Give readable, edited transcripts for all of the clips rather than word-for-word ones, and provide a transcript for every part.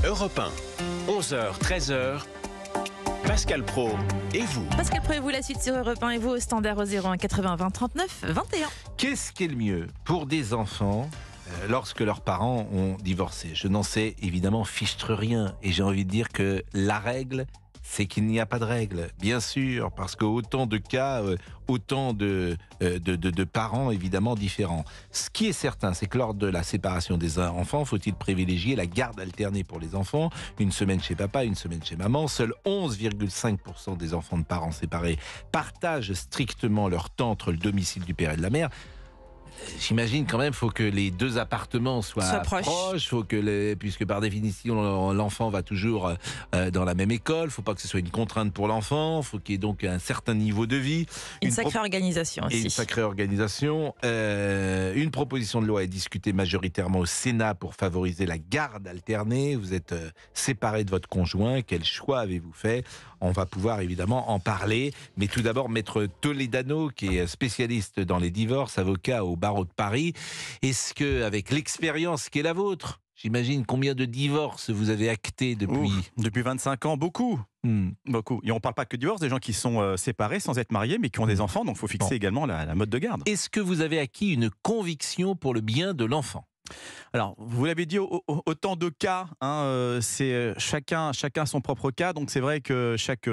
Europe 1, 11h, 13h, Pascal Praud et vous. Pascal Praud et vous, la suite sur Europe 1 et vous au standard au 01 80 20 39 21. Qu'est-ce qui est le mieux pour des enfants lorsque leurs parents ont divorcé? Je n'en sais évidemment fichtre rien et j'ai envie de dire que la règle, c'est qu'il n'y a pas de règle, bien sûr, parce qu'autant de cas, autant de parents évidemment différents. Ce qui est certain, c'est que lors de la séparation des enfants, faut-il privilégier la garde alternée pour les enfants, une semaine chez papa, une semaine chez maman. Seuls 11,5% des enfants de parents séparés partagent strictement leur temps entre le domicile du père et de la mère. J'imagine quand même, il faut que les deux appartements soient proches, puisque par définition l'enfant va toujours dans la même école, il ne faut pas que ce soit une contrainte pour l'enfant, il faut qu'il y ait donc un certain niveau de vie. Une sacrée organisation aussi. Et une sacrée organisation. Une proposition de loi est discutée majoritairement au Sénat pour favoriser la garde alternée. Vous êtes séparés de votre conjoint, quel choix avez-vous fait? On va pouvoir évidemment en parler, mais tout d'abord Maître Toledano, qui est spécialiste dans les divorces, avocat au barreau de Paris. Est-ce que, avec l'expérience qui est la vôtre, j'imagine combien de divorces vous avez actés depuis... Depuis 25 ans, beaucoup. Beaucoup. Et on ne parle pas que de divorce, des gens qui sont séparés sans être mariés, mais qui ont des enfants, donc il faut fixer également la mode de garde. Est-ce que vous avez acquis une conviction pour le bien de l'enfant ? Alors, vous l'avez dit, autant de cas, c'est chacun son propre cas. Donc, c'est vrai que chaque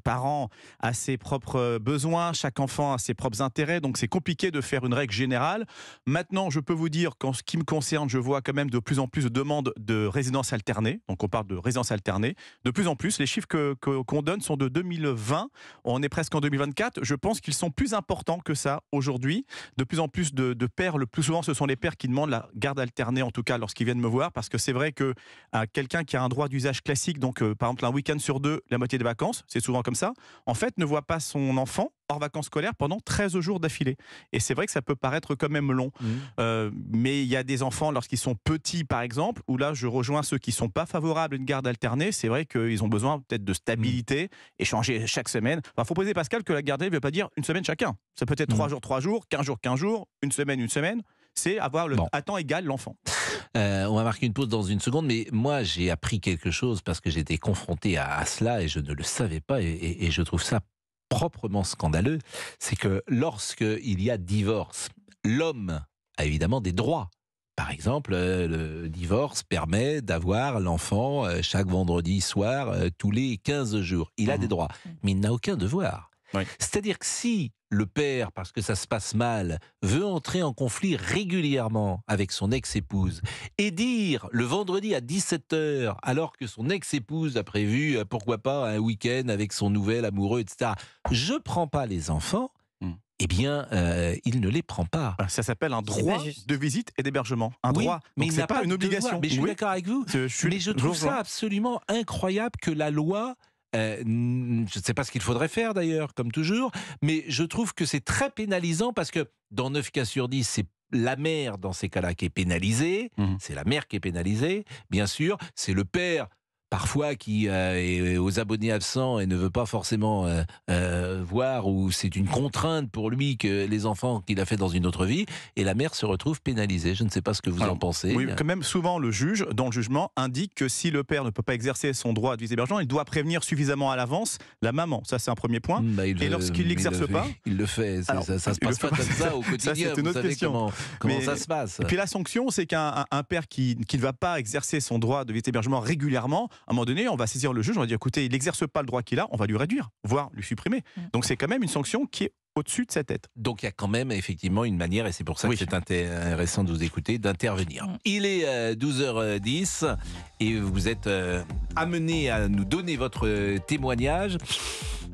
parent a ses propres besoins, chaque enfant a ses propres intérêts. Donc, c'est compliqué de faire une règle générale. Maintenant, je peux vous dire qu'en ce qui me concerne, je vois quand même de plus en plus de demandes de résidence alternée. Donc, on parle de résidence alternée. De plus en plus, les chiffres qu'on donne sont de 2020. On est presque en 2024. Je pense qu'ils sont plus importants que ça aujourd'hui. De plus en plus de pères, le plus souvent, ce sont les pères qui demandent la garde alternée, en tout cas lorsqu'ils viennent me voir, parce que c'est vrai que quelqu'un qui a un droit d'usage classique, donc par exemple un week-end sur deux, la moitié des vacances, c'est souvent comme ça, en fait ne voit pas son enfant hors vacances scolaires pendant 13 jours d'affilée. Et c'est vrai que ça peut paraître quand même long. Mais il y a des enfants, lorsqu'ils sont petits par exemple, où là je rejoins ceux qui ne sont pas favorables à une garde alternée. C'est vrai qu'ils ont besoin peut-être de stabilité, échanger chaque semaine. Il faut préciser, Pascal, que la garde alternée ne veut pas dire une semaine chacun. Ça peut être 3 jours, 15 jours, une semaine. C'est avoir à temps égal l'enfant. On va marquer une pause dans une seconde, mais moi j'ai appris quelque chose parce que j'étais confronté à cela et je ne le savais pas et je trouve ça proprement scandaleux. C'est que lorsqu'il y a divorce, l'homme a évidemment des droits. Par exemple, le divorce permet d'avoir l'enfant chaque vendredi soir, tous les 15 jours. Il a des droits, mais il n'a aucun devoir. Oui. C'est-à-dire que si le père, parce que ça se passe mal, veut entrer en conflit régulièrement avec son ex-épouse et dire le vendredi à 17h, alors que son ex-épouse a prévu, pourquoi pas, un week-end avec son nouvel amoureux, etc. Je prends pas les enfants. Eh bien, il ne les prend pas. Ça s'appelle un droit de visite et d'hébergement. Un droit, mais donc c'est pas une obligation. Mais je suis d'accord avec vous. Mais je trouve ça absolument incroyable que la loi... je ne sais pas ce qu'il faudrait faire d'ailleurs, comme toujours, mais je trouve que c'est très pénalisant parce que dans 9 cas sur 10, c'est la mère dans ces cas-là qui est pénalisée, c'est la mère qui est pénalisée, bien sûr, c'est le père parfois qui est aux abonnés absents et ne veut pas forcément voir, ou c'est une contrainte pour lui que les enfants qu'il a fait dans une autre vie, et la mère se retrouve pénalisée. Je ne sais pas ce que vous en pensez. Oui, quand même, souvent le juge, dans le jugement, indique que si le père ne peut pas exercer son droit de visite-hébergement, il doit prévenir suffisamment à l'avance la maman. Ça, c'est un premier point. Et lorsqu'il l'exerce pas... Il le fait. Ça se passe pas comme ça au quotidien. Ça, c'est une autre question. Comment ça se passe. Et puis la sanction, c'est qu'un père qui ne va pas exercer son droit de visite-hébergement régulièrement, à un moment donné, on va saisir le juge, on va dire écoutez, il n'exerce pas le droit qu'il a, on va lui réduire, voire lui supprimer. Donc c'est quand même une sanction qui est au-dessus de sa tête. Donc il y a quand même effectivement une manière, et c'est pour ça que c'est intéressant de vous écouter, d'intervenir. Il est 12h10 et vous êtes amené à nous donner votre témoignage.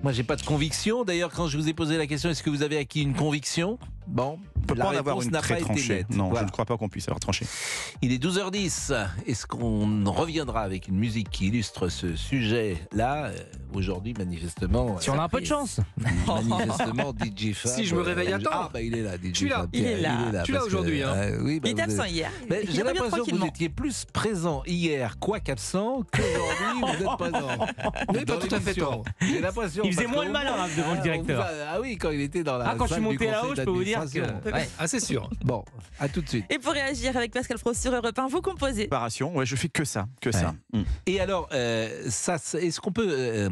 Moi, j'ai pas de conviction. D'ailleurs, quand je vous ai posé la question, est-ce que vous avez acquis une conviction ? Bon, on peut pas en avoir une très tranchée. Non, voilà. Je ne crois pas qu'on puisse avoir tranché. Il est 12h10. Est-ce qu'on reviendra avec une musique qui illustre ce sujet-là ? Aujourd'hui, manifestement... Si on a un peu de chance. Manifestement, DJ Fab... Si je me réveille à temps. Ah, bah il est là, DJ Fab. Il est là. Tu l'as aujourd'hui. Oui, il est absent hier. J'ai l'impression que vous étiez plus présent hier, quoi qu'absent, qu'aujourd'hui, vous êtes présent. Vous n'avez pas tout à fait tort. J'ai l'impression... Il faisait moins le malin devant le directeur. Ah oui, quand il était dans la... quand je suis monté là-haut, je peux vous dire... séparation. Ouais, c'est sûr. Bon, à tout de suite. Et pour réagir avec Pascal Pro sur Europe 1, vous composez. Séparation, ouais, je fais que ça, que ça. Et alors, est-ce qu'on peut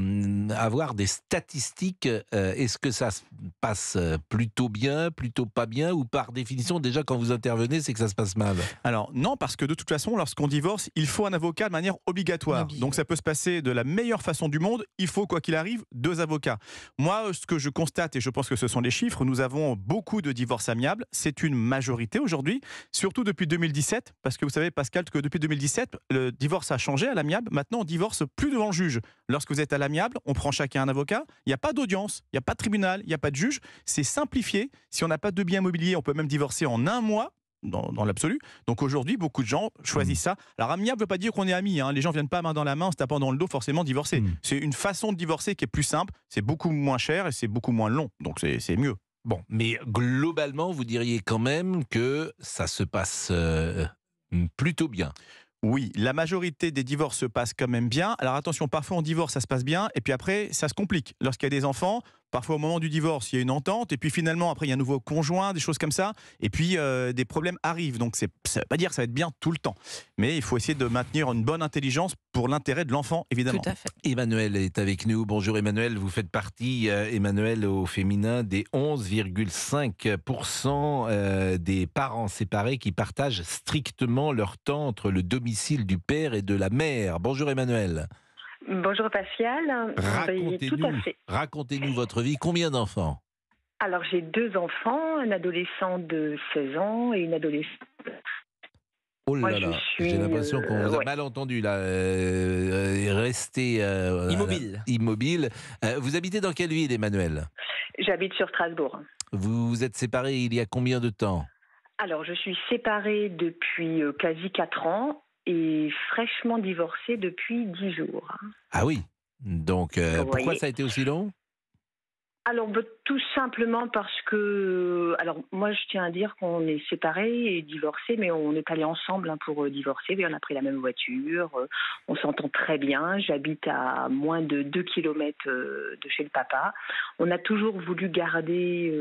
avoir des statistiques? Est-ce que ça se passe plutôt bien, plutôt pas bien, ou par définition, déjà quand vous intervenez, c'est que ça se passe mal? Alors non, parce que de toute façon, lorsqu'on divorce, il faut un avocat de manière obligatoire. Donc ça peut se passer de la meilleure façon du monde. Il faut, quoi qu'il arrive, 2 avocats. Moi, ce que je constate, et je pense que ce sont les chiffres, nous avons beaucoup de divorces amiables. C'est une majorité aujourd'hui, surtout depuis 2017, parce que vous savez, Pascal, que depuis 2017, le divorce a changé à l'amiable. Maintenant, on divorce plus devant le juge. Lorsque vous êtes à l'amiable, on prend chacun un avocat. Il n'y a pas d'audience, il n'y a pas de tribunal, il n'y a pas de juge. C'est simplifié. Si on n'a pas de bien immobilier, on peut même divorcer en 1 mois. Dans l'absolu. Donc aujourd'hui, beaucoup de gens choisissent ça. Alors amiable ne veut pas dire qu'on est amis. Les gens ne viennent pas main dans la main en se tapant dans le dos forcément divorcer. C'est une façon de divorcer qui est plus simple, c'est beaucoup moins cher et c'est beaucoup moins long. Donc c'est mieux. Bon, mais globalement, vous diriez quand même que ça se passe plutôt bien. Oui, la majorité des divorces se passent quand même bien. Alors attention, parfois on divorce, ça se passe bien, et puis après, ça se complique. Lorsqu'il y a des enfants, parfois au moment du divorce, il y a une entente, et puis finalement, après, il y a un nouveau conjoint, des choses comme ça, et puis des problèmes arrivent. Donc ça ne veut pas dire que ça va être bien tout le temps. Mais il faut essayer de maintenir une bonne intelligence pour l'intérêt de l'enfant, évidemment. Tout à fait. Emmanuel est avec nous. Bonjour Emmanuel, vous faites partie, Emmanuel, au féminin, des 11,5% des parents séparés qui partagent strictement leur temps entre le domicile du père et de la mère. Bonjour Emmanuel. Bonjour Pascal. Tout à fait. Racontez-nous votre vie. Combien d'enfants? Alors j'ai 2 enfants, un adolescent de 16 ans et une adolescente. Oh là là, j'ai l'impression qu'on vous a mal entendu là. Restez immobile. Vous habitez dans quelle ville, Emmanuel? J'habite sur Strasbourg. Vous vous êtes séparés il y a combien de temps? Alors je suis séparée depuis quasi 4 ans et fraîchement divorcée depuis 10 jours. Ah oui. Donc pourquoi ça a été aussi long? Alors, tout simplement parce que... Alors, moi, je tiens à dire qu'on est séparés et divorcés, mais on est allés ensemble pour divorcer. On a pris la même voiture, on s'entend très bien. J'habite à moins de 2 kilomètres de chez le papa. On a toujours voulu garder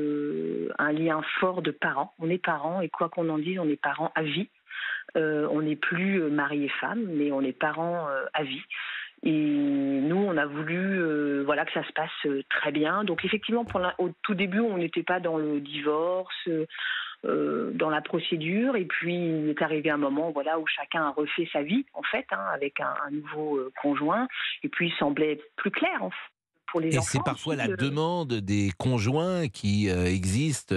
un lien fort de parents. On est parents, et quoi qu'on en dise, on est parents à vie. On n'est plus mari et femme, mais on est parents à vie. Et nous, on a voulu que ça se passe très bien. Donc effectivement, au tout début, on n'était pas dans le divorce, dans la procédure. Et puis, il est arrivé un moment où chacun a refait sa vie, en fait, avec un nouveau conjoint. Et puis, il semblait être plus clair, en fait. Et c'est parfois la demande des conjoints qui existent,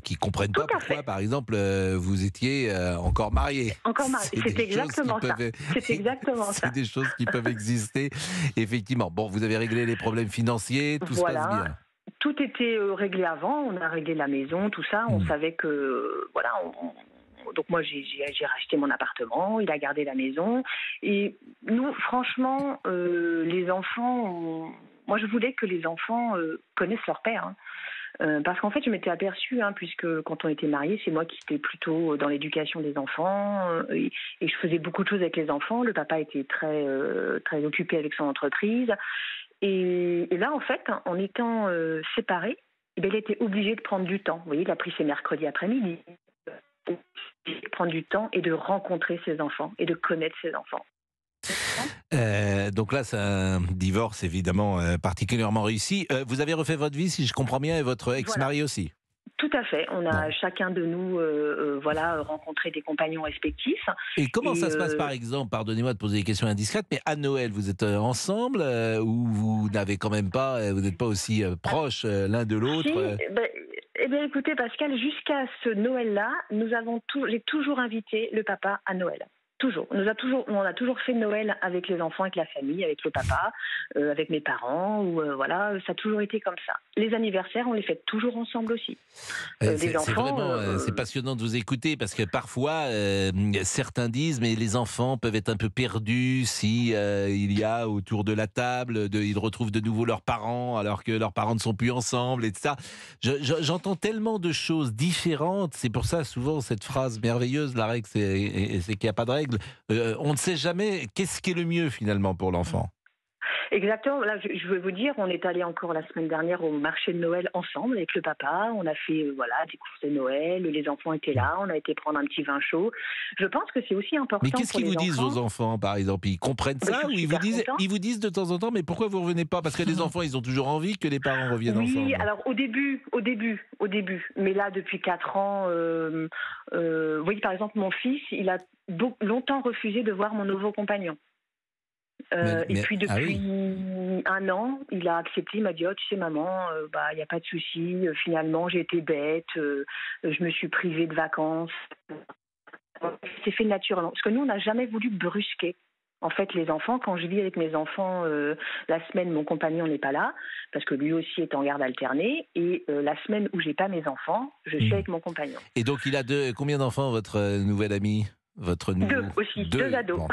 qui ne comprennent pas pourquoi, par exemple, vous étiez encore mariés. Encore mariés, c'est exactement ça. C'est exactement ça. C'est des choses qui peuvent exister, effectivement. Bon, vous avez réglé les problèmes financiers, tout se passe bien. Tout était réglé avant, on a réglé la maison, tout ça. On savait que, donc moi, j'ai racheté mon appartement, il a gardé la maison. Et nous, franchement, les enfants... Moi, je voulais que les enfants connaissent leur père. Parce qu'en fait, je m'étais aperçue, puisque quand on était mariés, c'est moi qui étais plutôt dans l'éducation des enfants. Et je faisais beaucoup de choses avec les enfants. Le papa était très, très occupé avec son entreprise. Et là, en fait, en étant séparés, il était obligé de prendre du temps. Vous voyez, il a pris ses mercredis après-midi. De prendre du temps et de rencontrer ses enfants et de connaître ses enfants. Donc là, c'est un divorce évidemment particulièrement réussi. Vous avez refait votre vie, si je comprends bien, et votre ex-mari aussi. Tout à fait. On a chacun de nous rencontré des compagnons respectifs. Et comment ça se passe, par exemple, pardonnez-moi de poser des questions indiscrètes, mais à Noël, vous êtes ensemble ou vous n'avez quand même pas, vous n'êtes pas aussi proches l'un de l'autre? Eh bien, écoutez, Pascal, jusqu'à ce Noël-là, j'ai toujours invité le papa à Noël. Toujours. On a toujours fait Noël avec les enfants, avec la famille, avec le papa, avec mes parents. Ça a toujours été comme ça. Les anniversaires, on les fête toujours ensemble aussi. C'est vraiment c'est passionnant de vous écouter parce que parfois certains disent mais les enfants peuvent être un peu perdus si il y a autour de la table, ils retrouvent de nouveau leurs parents alors que leurs parents ne sont plus ensemble et tout ça. J'entends tellement de choses différentes. C'est pour ça souvent cette phrase merveilleuse, la règle c'est qu'il n'y a pas de règle. On ne sait jamais qu'est-ce qui est le mieux finalement pour l'enfant. Exactement. Là, je veux vous dire, on est allé encore la semaine dernière au marché de Noël ensemble avec le papa. On a fait des courses de Noël. Les enfants étaient là. On a été prendre un petit vin chaud. Je pense que c'est aussi important. Mais qu'est-ce pour qu'ils les vous disent, enfants. vos enfants, par exemple? Ils comprennent ça ou ils vous disent de temps en temps, mais pourquoi vous revenez pas? Parce que les enfants, ils ont toujours envie que les parents reviennent ensemble. Oui, alors au début. Mais là, depuis 4 ans, oui, par exemple, mon fils, il a longtemps refusé de voir mon nouveau compagnon. Et puis depuis 1 an, il a accepté, il m'a dit « Oh, tu sais maman, il n'y a pas de souci, finalement j'ai été bête, je me suis privée de vacances. » C'est fait naturellement. Parce que nous, on n'a jamais voulu brusquer. En fait, les enfants, quand je vis avec mes enfants, la semaine, mon compagnon n'est pas là, parce que lui aussi est en garde alternée, et la semaine où j'ai pas mes enfants, je suis avec mon compagnon. Et donc, il a combien d'enfants, votre nouvel ami? Votre nouveau... 2 aussi, 2 ados. Bon.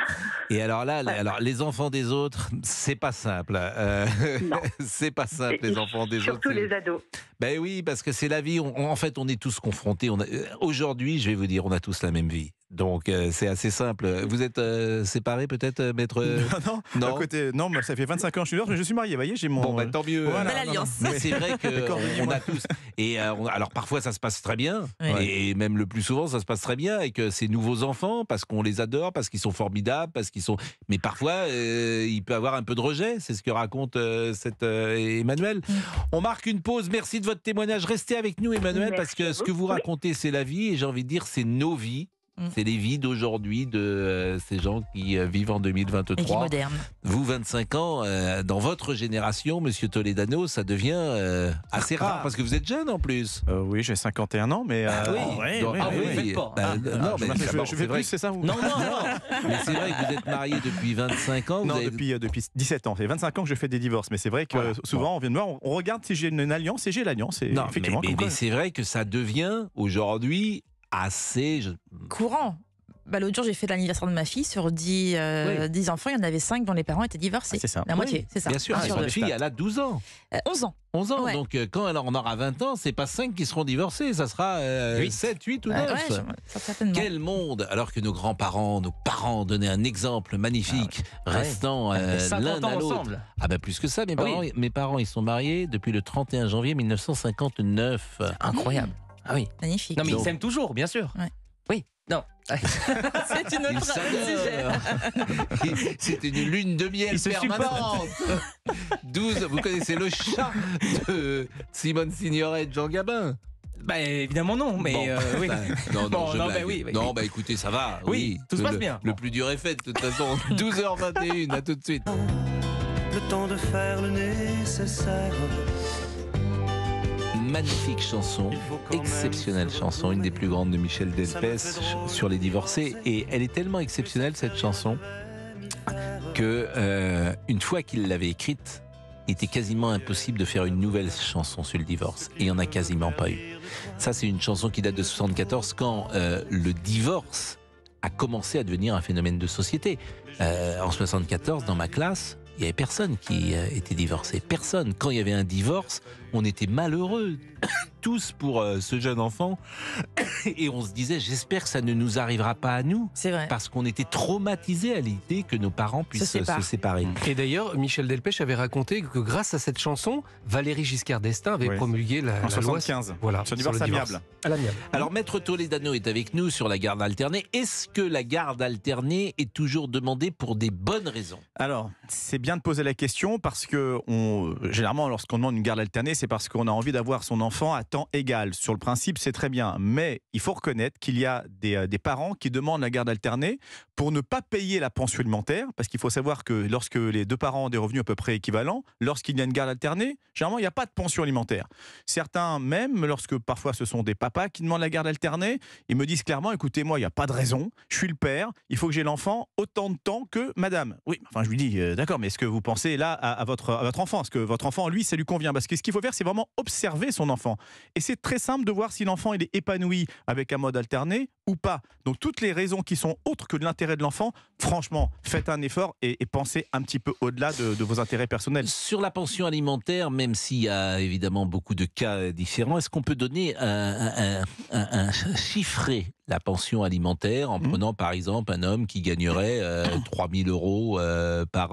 Et alors là, les enfants des autres, c'est pas simple. Non. C'est pas simple, les enfants des autres. Surtout les ados. Ben oui, parce que c'est la vie. En fait, on est tous confrontés. Aujourd'hui, je vais vous dire, on a tous la même vie. Donc, c'est assez simple. Vous êtes séparés, peut-être, maître? Non. À côté, non, moi, ça fait 25 ans que je suis divorcé, mais je suis marié. Vous voyez, j'ai mon. Bon, ben, tant mieux. Voilà, Belle alliance. Mais c'est vrai qu'on a tous. Et alors, parfois, ça se passe très bien. Oui. Et même le plus souvent, ça se passe très bien avec ces nouveaux enfants, parce qu'on les adore, parce qu'ils sont formidables, parce qu'ils sont. Mais parfois, il peut y avoir un peu de rejet. C'est ce que raconte Emmanuel. On marque une pause. Merci de votre témoignage. Restez avec nous, Emmanuel, Merci parce que à ce que vous racontez, c'est la vie. Et j'ai envie de dire, c'est nos vies. C'est les vies d'aujourd'hui de ces gens qui vivent en Et qui 2023. moderne. Vous, 25 ans, dans votre génération, Monsieur Toledano, ça devient assez rare, parce que vous êtes jeune en plus. Oui, j'ai 51 ans, mais. oui. Donc, vous le faites pas. non, mais je d'abord, fais c'est vrai plus, c'est ça vous Non. mais c'est vrai que vous êtes marié depuis 25 ans. Non, vous avez- depuis 17 ans. Ça fait 25 ans que je fais des divorces. Mais c'est vrai que souvent, on vient de voir, on regarde si j'ai une alliance et j'ai l'alliance. Et Non, effectivement, mais c'est vrai que ça devient aujourd'hui assez. Courant. L'autre jour, j'ai fait l'anniversaire de ma fille. Sur 10 enfants, il y en avait 5 dont les parents étaient divorcés. C'est ça. La moitié, Oui, c'est ça. Bien sûr, Un mais sur votre deux. fille, elle a 12 ans. 11 ans. 11 ans. Ouais. Donc, quand elle en aura 20 ans, c'est pas 5 qui seront divorcés, ça sera 7, 8 ou 9. Certainement. Quel monde! Alors que nos grands-parents, nos parents donnaient un exemple magnifique, restant l'un 50 ans à l'autre. ensemble. Ah ben plus que ça, Ah oui. mes parents, ils sont mariés depuis le 31 janvier 1959. Incroyable. Ah oui. Magnifique. Non, mais Donc- ils s'aiment toujours, bien sûr. Ouais. Oui. Non. C'est une Ils autre sujet. C'est une lune de miel Ils se permanente. 12, vous connaissez le chat de Simone Signoret et de Jean Gabin? Bah évidemment non, mais Bon, oui. Non, Bon, je non, blague. bah oui, oui, non, oui. bah écoutez, ça va. Oui, tout se passe bien. Le plus dur est fait, de toute façon. 12h21, à tout de suite. Le temps de faire le nécessaire. Magnifique chanson, exceptionnelle chanson, une des plus grandes de Michel Delpech sur les divorcés. Et elle est tellement exceptionnelle, cette chanson, que une fois qu'il l'avait écrite, il était quasiment impossible de faire une nouvelle chanson sur le divorce. Et il n'y en a quasiment pas eu. Ça, c'est une chanson qui date de 74, quand le divorce a commencé à devenir un phénomène de société. En 74, dans ma classe, il n'y avait personne qui était divorcé. Personne. Quand il y avait un divorce, on était malheureux. Tous pour ce jeune enfant. Et on se disait, j'espère que ça ne nous arrivera pas à nous. C'est vrai. Parce qu'on était traumatisés à l'idée que nos parents puissent se séparent. séparer. Et d'ailleurs, Michel Delpech avait raconté que grâce à cette chanson, Valéry Giscard d'Estaing avait Oui. promulgué la En loi 75. voilà, Sur le divorce amiable. À l'amiable. Alors, Maître Toledano est avec nous sur la garde alternée. Est-ce que la garde alternée est toujours demandée pour des bonnes raisons? Alors, c'est bien de poser la question parce que généralement, lorsqu'on demande une garde alternée, c'est parce qu'on a envie d'avoir son enfant à temps égal. Sur le principe, c'est très bien. Mais il faut reconnaître qu'il y a des parents qui demandent la garde alternée pour ne pas payer la pension alimentaire. Parce qu'il faut savoir que lorsque les deux parents ont des revenus à peu près équivalents, lorsqu'il y a une garde alternée, généralement, il n'y a pas de pension alimentaire. Certains, même lorsque parfois ce sont des papas qui demandent la garde alternée, ils me disent clairement, écoutez, moi, il n'y a pas de raison. Je suis le père. Il faut que j'ai l'enfant autant de temps que madame. Oui, enfin, je lui dis, d'accord, mais est-ce que vous pensez là à votre enfant? Est-ce que votre enfant, lui, ça lui convient? Parce que ce qu'il faut faire, c'est vraiment observer son enfant. Et c'est très simple de voir si l'enfant il est épanoui avec un mode alterné ou pas. Donc toutes les raisons qui sont autres que de l'intérêt de l'enfant, franchement, faites un effort et pensez un petit peu au-delà de vos intérêts personnels. Sur la pension alimentaire, même s'il y a évidemment beaucoup de cas différents, est-ce qu'on peut donner un chiffré la pension alimentaire en prenant par exemple un homme qui gagnerait 3 000 euros par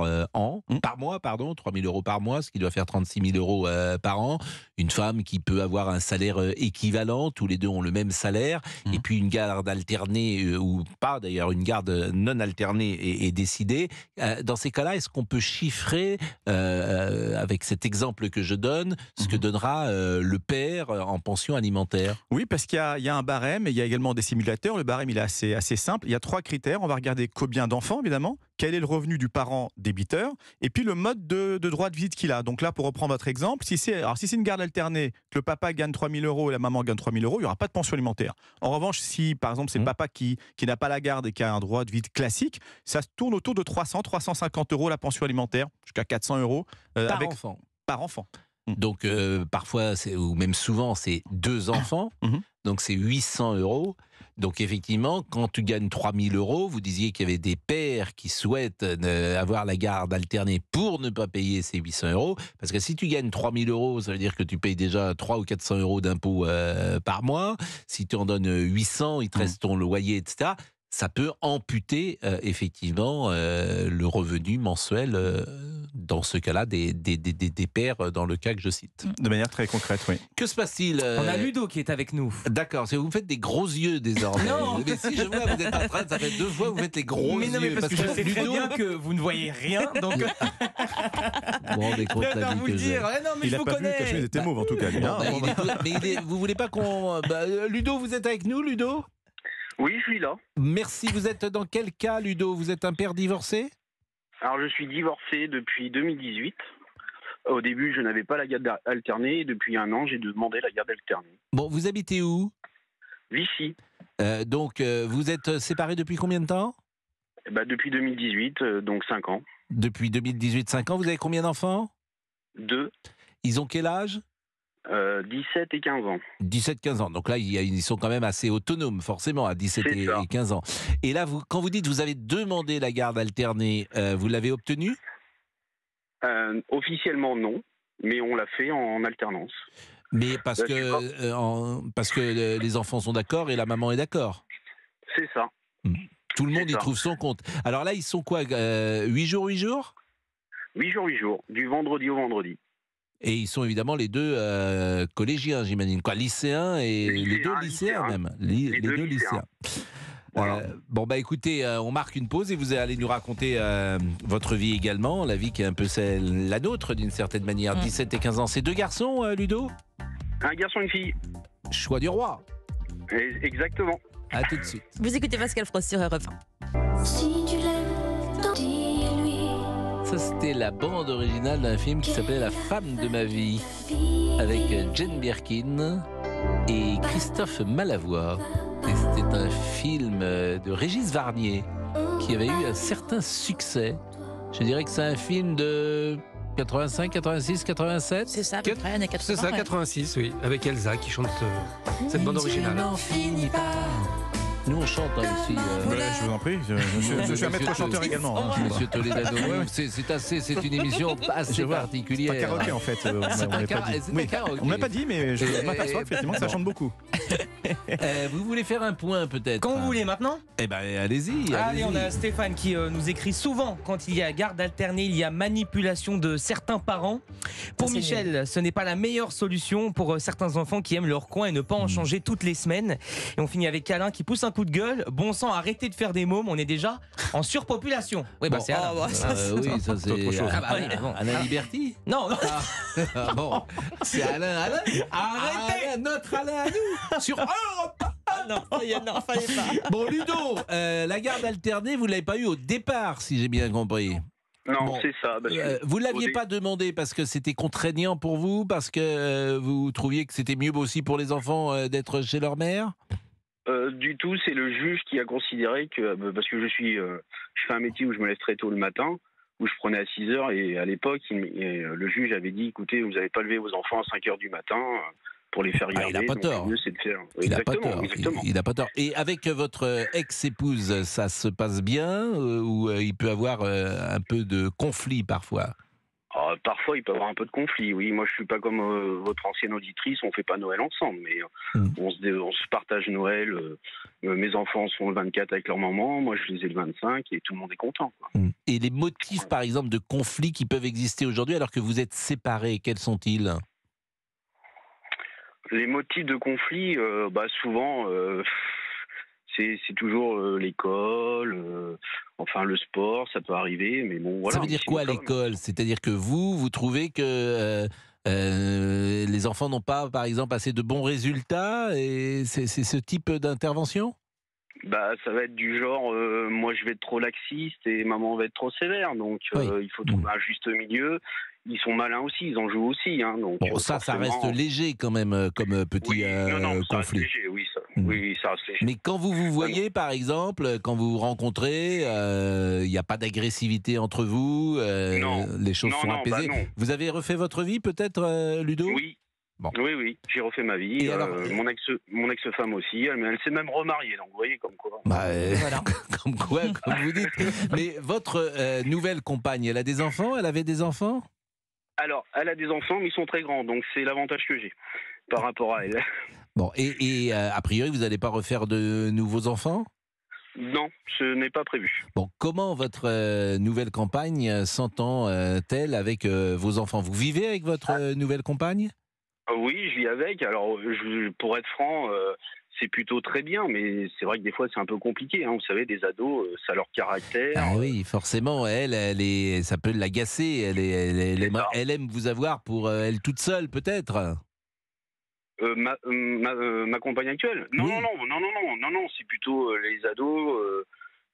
mois, 3 000 euros par mois, ce qui doit faire 36 000 euros par an. Une femme qui peut avoir un salaire équivalent, tous les deux ont le même salaire, et puis une garde alternée, ou pas d'ailleurs, une garde non alternée est décidée. Dans ces cas-là, est-ce qu'on peut chiffrer, avec cet exemple que je donne, ce que donnera le père en pension alimentaire? Oui, parce qu'il y a un barème, et il y a également des simulateurs. Le barème, il est assez simple. Il y a 3 critères. On va regarder combien d'enfants, évidemment, quel est le revenu du parent débiteur, et puis le mode de droit de visite qu'il a. Donc là, pour reprendre votre exemple, si c'est une garde alternée, que le papa gagne 3 000 euros et la maman gagne 3 000 euros, il n'y aura pas de pension alimentaire. En revanche, si par exemple c'est le papa qui n'a pas la garde et qui a un droit de visite classique, ça se tourne autour de 300-350 euros la pension alimentaire, jusqu'à 400 euros par enfant. Donc parfois, ou même souvent, c'est 2 enfants, donc c'est 800 euros. Donc effectivement, quand tu gagnes 3 000 euros, vous disiez qu'il y avait des pères qui souhaitent avoir la garde alternée pour ne pas payer ces 800 euros. Parce que si tu gagnes 3 000 euros, ça veut dire que tu payes déjà 300 ou 400 euros d'impôts par mois. Si tu en donnes 800, il te reste ton loyer, etc. Ça peut amputer effectivement le revenu mensuel dans ce cas-là des pères dans le cas que je cite. De manière très concrète, oui. Que se passe-t-il On a Ludo qui est avec nous. D'accord, vous me faites des gros yeux désormais. Non. Mais si je vois, vous êtes en train, ça fait 2 fois vous faites les gros mais yeux. non, mais parce que je sais très Ludo... bien que vous ne voyez rien, donc... Vous vous rendez compte la vie vous que le j'ai. dire. Non, mais Il je n'a vous pas connais. vu que la chemise était mauve, en tout cas. Lui, hein. Vous voulez pas qu'on... Ludo, vous êtes avec nous, Ludo? Oui, je suis là. Merci, vous êtes dans quel cas, Ludo? Vous êtes un père divorcé? Alors, je suis divorcé depuis 2018. Au début, je n'avais pas la garde alternée, et depuis 1 an, j'ai demandé la garde alternée. Bon, vous habitez où? Vichy. Donc, vous êtes séparés depuis combien de temps? Depuis 2018, donc 5 ans. Depuis 2018, 5 ans. Vous avez combien d'enfants? 2. Ils ont quel âge? 17 et 15 ans. 17-15 ans. Donc là, ils sont quand même assez autonomes, forcément, à 17 et 15 ans. Et là, quand vous dites que vous avez demandé la garde alternée, vous l'avez obtenue? Officiellement, non. Mais on l'a fait en alternance. Mais parce que les enfants sont d'accord et la maman est d'accord? C'est ça. Tout le monde y trouve son compte. Alors là, ils sont quoi, 8 jours, 8 jours? 8 jours, 8 jours. Du vendredi au vendredi. Et ils sont évidemment les 2 collégiens, j'imagine. Quoi, lycéens et les 2 lycéens même. Les deux lycéens. Voilà. Bon, écoutez, on marque une pause et vous allez nous raconter votre vie également, la vie qui est un peu la nôtre d'une certaine manière. 17 et 15 ans. C'est 2 garçons, Ludo? Un garçon et une fille. Choix du roi. Exactement. À tout de suite. Vous écoutez Pascal Pro sur Europe 1. Si tu l'aimes, dis-lui. Ça, c'était la bande originale d'un film qui s'appelait La femme de ma vie, avec Jane Birkin et Christophe Malavoie. Et c'était un film de Régis Varnier qui avait eu un certain succès. Je dirais que c'est un film de 85, 86, 87. C'est ça, à peu près, années 80. C'est ça, 86, oui, avec Elsa qui chante cette bande originale. Nous, on chante ici. Je vous en prie, je suis un maître chanteur également. Hein. Monsieur Toledano, c'est une émission assez particulière. C'est un karaoké en fait. On ne l'a pas dit, mais je m'aperçois effectivement que ça chante beaucoup. Vous voulez faire un point peut-être? Quand vous voulez maintenant? Eh ben allez-y. Allez, on a Stéphane qui nous écrit souvent quand il y a garde alternée, il y a manipulation de certains parents. Pour Michel, ce n'est pas la meilleure solution pour certains enfants qui aiment leur coin et ne pas en changer toutes les semaines. Et on finit avec Alain qui pousse un coup de gueule. Bon sang, arrêtez de faire des mômes, on est déjà en surpopulation. Oui, c'est Alain. Oui, ça c'est autre chose. Alain Liberty? Non. Bon, c'est Alain. Arrêtez. Notre Alain à nous sur Europe. Non, fallait pas. Bon, Ludo, la garde alternée, vous ne l'avez pas eu au départ, si j'ai bien compris. Non, c'est ça. Vous ne l'aviez pas demandé parce que c'était contraignant pour vous, parce que vous trouviez que c'était mieux aussi pour les enfants d'être chez leur mère? Du tout, c'est le juge qui a considéré que, parce que je fais un métier où je me lève très tôt le matin, où je prenais à 6 heures, et à l'époque, le juge avait dit, écoutez, vous n'avez pas levé vos enfants à 5 heures du matin pour les faire regarder. Il n'a pas tort. Il n'a pas tort. Il n'a pas tort. Et avec votre ex-épouse, ça se passe bien ou il peut avoir un peu de conflit parfois? Ah, Parfois, il peut y avoir un peu de conflit. Oui, moi, je suis pas comme votre ancienne auditrice. On fait pas Noël ensemble, mais on se partage Noël. Mes enfants sont le 24 avec leur maman. Moi, je les ai le 25 et tout le monde est content, quoi. Et les motifs, par exemple, de conflits qui peuvent exister aujourd'hui alors que vous êtes séparés, quels sont-ils? Les motifs de conflit, souvent, c'est toujours l'école, enfin le sport, ça peut arriver, mais bon, voilà. Ça veut dire quoi l'école? C'est-à-dire que vous trouvez que les enfants n'ont pas, par exemple, assez de bons résultats, et c'est ce type d'intervention? Ça va être du genre, moi je vais être trop laxiste et maman va être trop sévère, donc il faut trouver un juste milieu. Ils sont malins aussi, ils en jouent aussi. Hein, donc, bon, ça reste léger quand même comme petit conflit. Ça reste léger, oui, oui, ça reste léger. Mais quand vous voyez, par exemple, quand vous vous rencontrez, il n'y a pas d'agressivité entre vous, les choses sont apaisées. Vous avez refait votre vie peut-être, Ludo? Oui. Bon. Oui, j'ai refait ma vie. Alors, mon ex-femme aussi, elle s'est même remariée, donc vous voyez comme quoi. Voilà. Comme quoi, comme vous dites. Mais votre nouvelle compagne, elle a des enfants? Elle avait des enfants? Alors, elle a des enfants, mais ils sont très grands, donc c'est l'avantage que j'ai par rapport à elle. Bon, et a priori, vous n'allez pas refaire de nouveaux enfants? Non, ce n'est pas prévu. Bon, comment votre nouvelle compagne s'entend-elle avec vos enfants? Vous vivez avec votre nouvelle compagne? Oui, je vis avec. Alors, pour être franc, c'est plutôt très bien, mais c'est vrai que des fois, c'est un peu compliqué. Hein. Vous savez, des ados, ça a leur caractère. Ah oui, forcément, ça peut l'agacer. Elle aime vous avoir pour elle toute seule, peut-être. Ma compagne actuelle? Non, oui. non, c'est plutôt les ados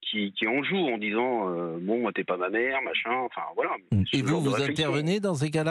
qui en jouent en disant bon, moi, t'es pas ma mère, machin. Enfin, voilà. Et vous intervenez dans ces cas-là?